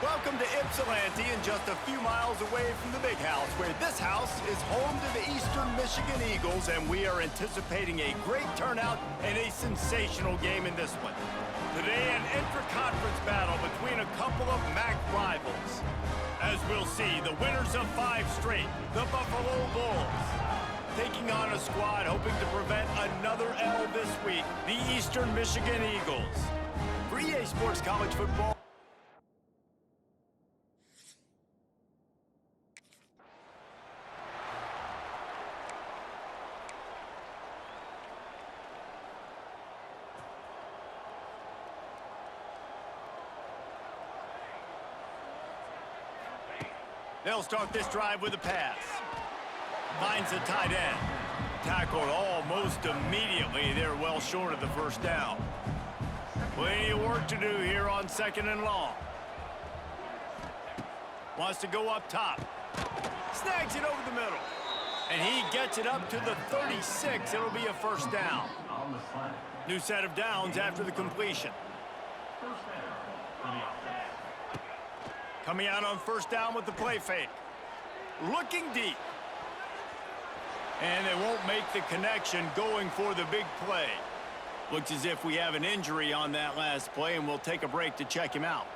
Welcome to Ypsilanti, and just a few miles away from the big house, where this house is home to the Eastern Michigan Eagles, and we are anticipating a great turnout and a sensational game in this one. Today, an intra-conference battle between a couple of MAC rivals. As we'll see, the winners of 5 straight, the Buffalo Bulls, taking on a squad hoping to prevent another L this week, the Eastern Michigan Eagles. For EA Sports College Football, they'll start this drive with a pass. Finds the tight end. Tackled almost immediately. They're well short of the first down. Plenty of work to do here on 2nd and long. Wants to go up top. Snags it over the middle. And he gets it up to the 36. It'll be a first down. New set of downs after the completion. Coming out on first down with the play fake. Looking deep. And they won't make the connection going for the big play. Looks as if we have an injury on that last play, and we'll take a break to check him out.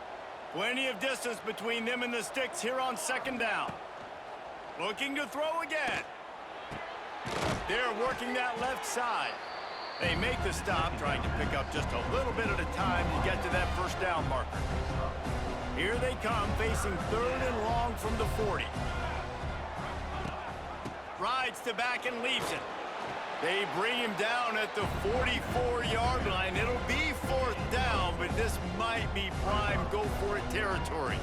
Plenty of distance between them and the sticks here on 2nd down. Looking to throw again. They're working that left side. They make the stop, trying to pick up just a little bit at a time to get to that first down marker. Here they come, facing 3rd and long from the 40. Rides to back and leaves it. They bring him down at the 44-yard line. It'll be 4th down, but this might be prime go-for-it territory.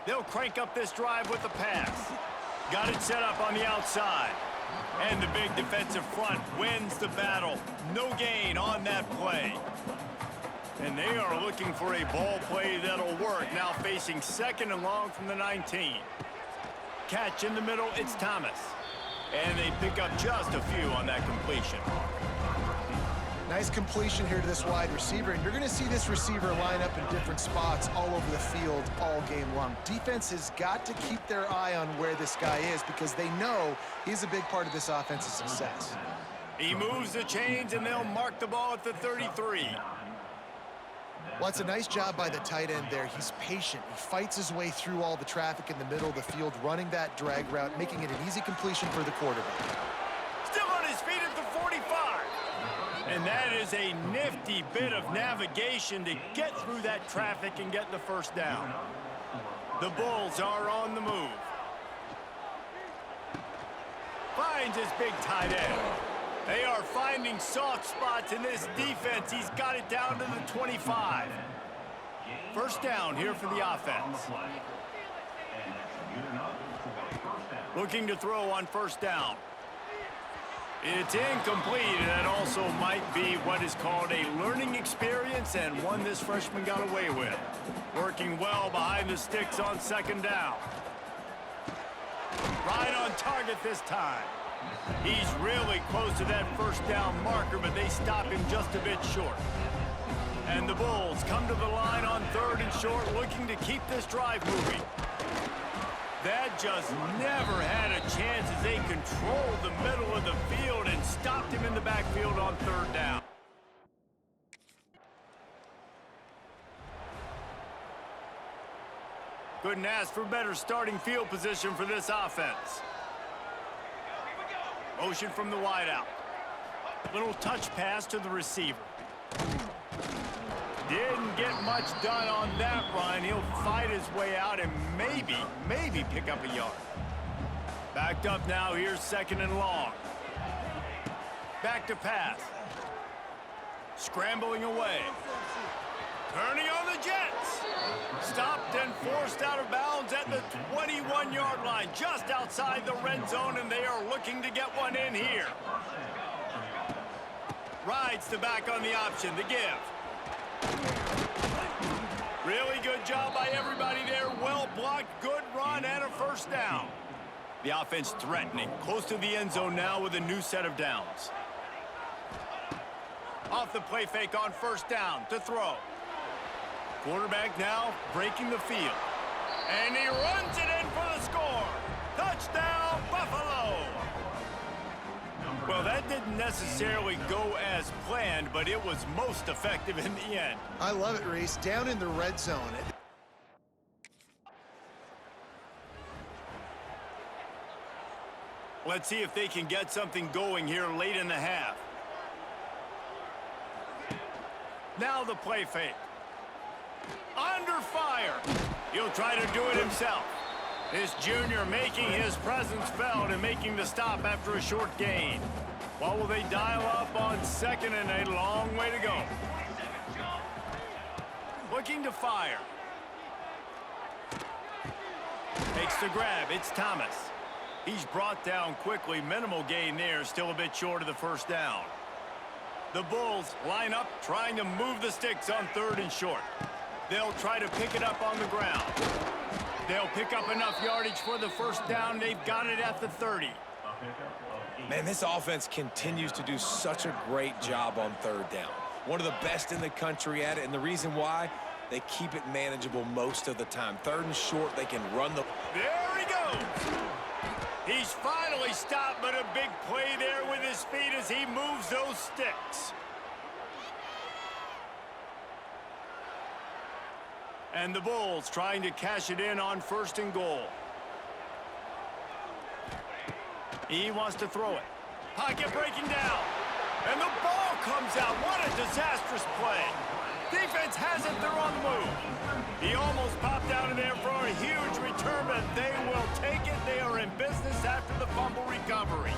They'll crank up this drive with the pass. Got it set up on the outside. And the big defensive front wins the battle. No gain on that play. And they are looking for a ball play that'll work. Now facing 2nd and long from the 19. Catch in the middle, it's Thomas. And they pick up just a few on that completion. Nice completion here to this wide receiver, and you're going to see this receiver line up in different spots all over the field all game long. Defense has got to keep their eye on where this guy is because they know he's a big part of this offense's success. He moves the chains, and they'll mark the ball at the 33. Well, it's a nice job by the tight end there. He's patient. He fights his way through all the traffic in the middle of the field, running that drag route, making it an easy completion for the quarterback. Still on his feet at the 45. And that is a nifty bit of navigation to get through that traffic and get the first down. The Bulls are on the move. Finds his big tight end. They are finding soft spots in this defense. He's got it down to the 25. First down here for the offense. Looking to throw on first down. It's incomplete, and that also might be what is called a learning experience, and one this freshman got away with. Working well behind the sticks on 2nd down. Right on target this time. He's really close to that first down marker, but they stop him just a bit short. And the Bulls come to the line on 3rd and short, looking to keep this drive moving. That just never had a chance as they controlled the middle of the field and stopped him in the backfield on 3rd down. Couldn't ask for better starting field position for this offense. Motion from the wideout. Little touch pass to the receiver. Didn't get much done on that run. He'll fight his way out and maybe pick up a yard. Backed up now, here's 2nd and long. Back to pass. Scrambling away. Turning on the Jets. Stopped and forced out of bounds at the 21-yard line, just outside the red zone, and they are looking to get one in here. Rides the back on the option, the give. Really good job by everybody there. Well blocked, good run, and a first down. The offense threatening, close to the end zone now with a new set of downs. Off the play fake on first down to throw. Quarterback now breaking the field. And he runs it in for the score. Touchdown, Buffalo! Well, that didn't necessarily go as planned, but it was most effective in the end. I love it, Reese. Down in the red zone. Let's see if they can get something going here late in the half. Now the play fake. Under fire. He'll try to do it himself. This junior making his presence felt and making the stop after a short gain. What will they dial up on second and a long way to go? Looking to fire. Makes the grab. It's Thomas. He's brought down quickly. Minimal gain there. Still a bit short of the first down. The Bulls line up, trying to move the sticks on third and short. They'll try to pick it up on the ground. They'll pick up enough yardage for the first down. They've got it at the 30. Man, this offense continues to do such a great job on third down. One of the best in the country at it, and the reason why, they keep it manageable most of the time. Third and short, they can run the... There he goes! He's finally stopped, but a big play there with his feet as he moves those sticks. And the Bulls trying to cash it in on first and goal. He wants to throw it. Pocket breaking down. And the ball comes out. What a disastrous play. Defense has it. They're on the move. He almost popped out of there for a huge return, but they will take it. They are in business after the fumble recovery.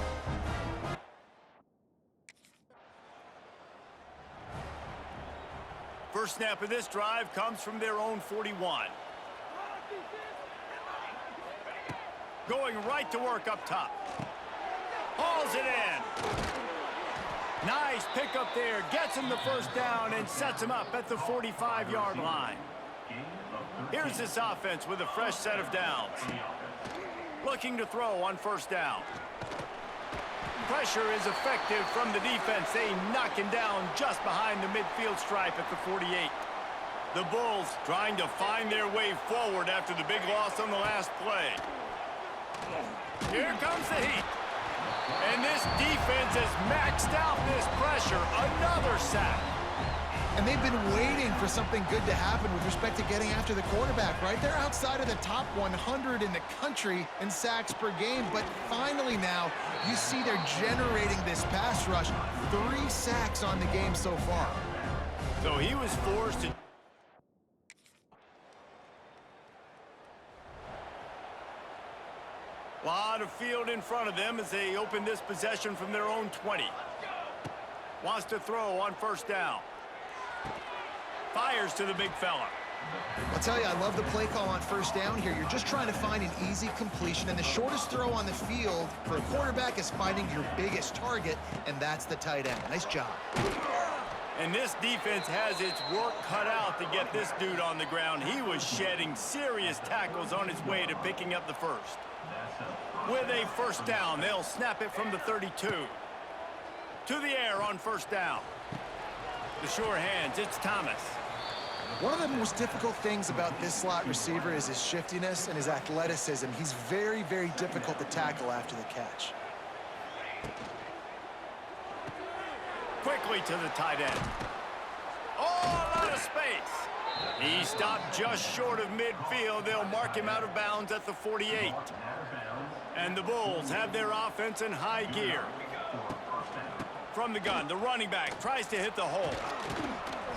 First snap of this drive comes from their own 41. Going right to work up top. Hauls it in. Nice pickup there. Gets him the first down and sets him up at the 45-yard line. Here's this offense with a fresh set of downs. Looking to throw on first down. Pressure is effective from the defense. They knock him down just behind the midfield stripe at the 48. The Bulls trying to find their way forward after the big loss on the last play. Here comes the heat. And this defense has maxed out this pressure. Another sack. And they've been waiting for something good to happen with respect to getting after the quarterback, right? They're outside of the top 100 in the country in sacks per game, but finally now you see they're generating this pass rush. 3 sacks on the game so far. So he was forced to... Lot of field in front of them as they open this possession from their own 20. Wants to throw on first down. Fires to the big fella. I'll tell you, I love the play call on first down here. You're just trying to find an easy completion, and the shortest throw on the field for a quarterback is finding your biggest target, and that's the tight end. Nice job. And this defense has its work cut out to get this dude on the ground. He was shedding serious tackles on his way to picking up the first. With a first down, they'll snap it from the 32. To the air on first down. The sure hands, it's Thomas. One of the most difficult things about this slot receiver is his shiftiness and his athleticism. He's very, very difficult to tackle after the catch. Quickly to the tight end. Oh, a lot of space. He stopped just short of midfield. They'll mark him out of bounds at the 48. And the Bulls have their offense in high gear. From the gun, the running back tries to hit the hole.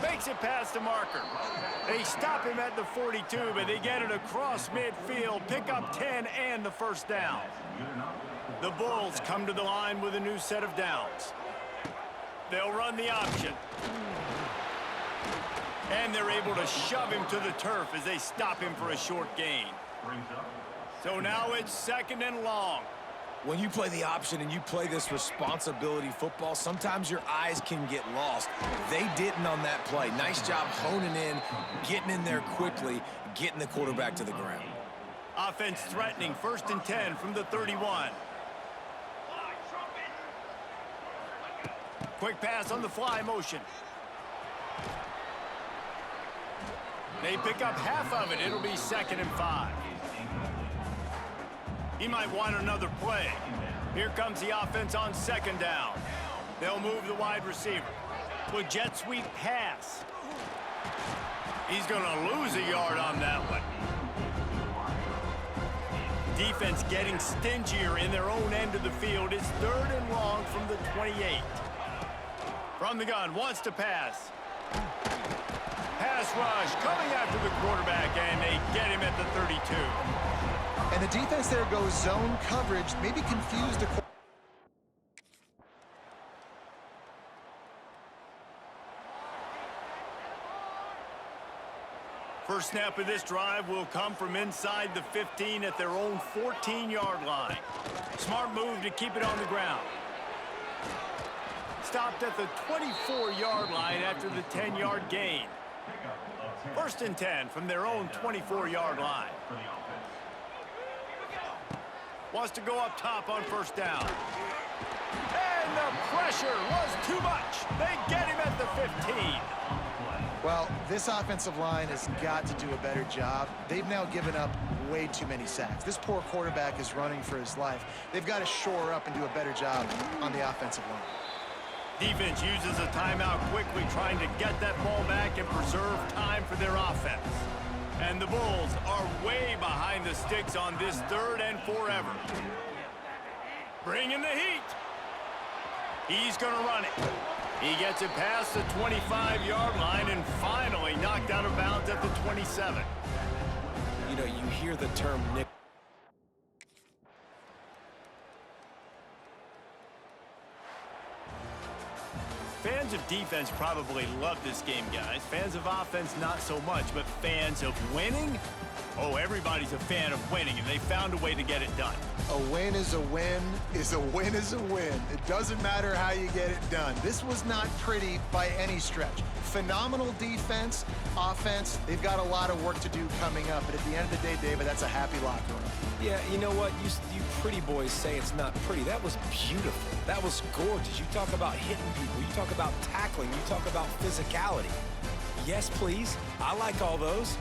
Makes it past the marker. They stop him at the 42, but they get it across midfield, pick up 10 and the first down. The Bulls come to the line with a new set of downs. They'll run the option. And they're able to shove him to the turf as they stop him for a short gain. So now it's second and long. When you play the option and you play this responsibility football, sometimes your eyes can get lost. They didn't on that play. Nice job honing in, getting in there quickly, getting the quarterback to the ground. Offense threatening, 1st and 10 from the 31. Quick pass on the fly motion. They pick up half of it. It'll be 2nd and 5. He might want another play. Here comes the offense on 2nd down. They'll move the wide receiver. With jet sweep pass. He's going to lose a yard on that one. Defense getting stingier in their own end of the field. It's 3rd and long from the 28. From the gun, wants to pass. Pass rush coming after the quarterback, and they get him at the 32. And the defense there goes zone coverage, maybe confused the quarterback. First snap of this drive will come from inside the 15 at their own 14-yard line. Smart move to keep it on the ground. Stopped at the 24-yard line after the 10-yard gain. 1st and 10 from their own 24-yard line. Wants to go up top on 1st down. And the pressure was too much. They get him at the 15. Well, this offensive line has got to do a better job. They've now given up way too many sacks. This poor quarterback is running for his life. They've got to shore up and do a better job on the offensive line. Defense uses a timeout quickly, trying to get that ball back and preserve time for their offense. And the Bulls are way behind the sticks on this 3rd and forever. Bringing the heat. He's going to run it. He gets it past the 25-yard line and finally knocked out of bounds at the 27. You know, you hear the term nick. Fans of defense probably love this game, guys. Fans of offense, not so much. But fans of winning? Oh, everybody's a fan of winning, and they found a way to get it done. A win is a win is a win is a win. It doesn't matter how you get it done. This was not pretty by any stretch. Phenomenal defense, offense. They've got a lot of work to do coming up. But at the end of the day, David, that's a happy locker room. Yeah, you know what? You pretty boys say it's not pretty. That was beautiful. That was gorgeous. You talk about hitting people. You talk about tackling. You talk about physicality. Yes, please. I like all those.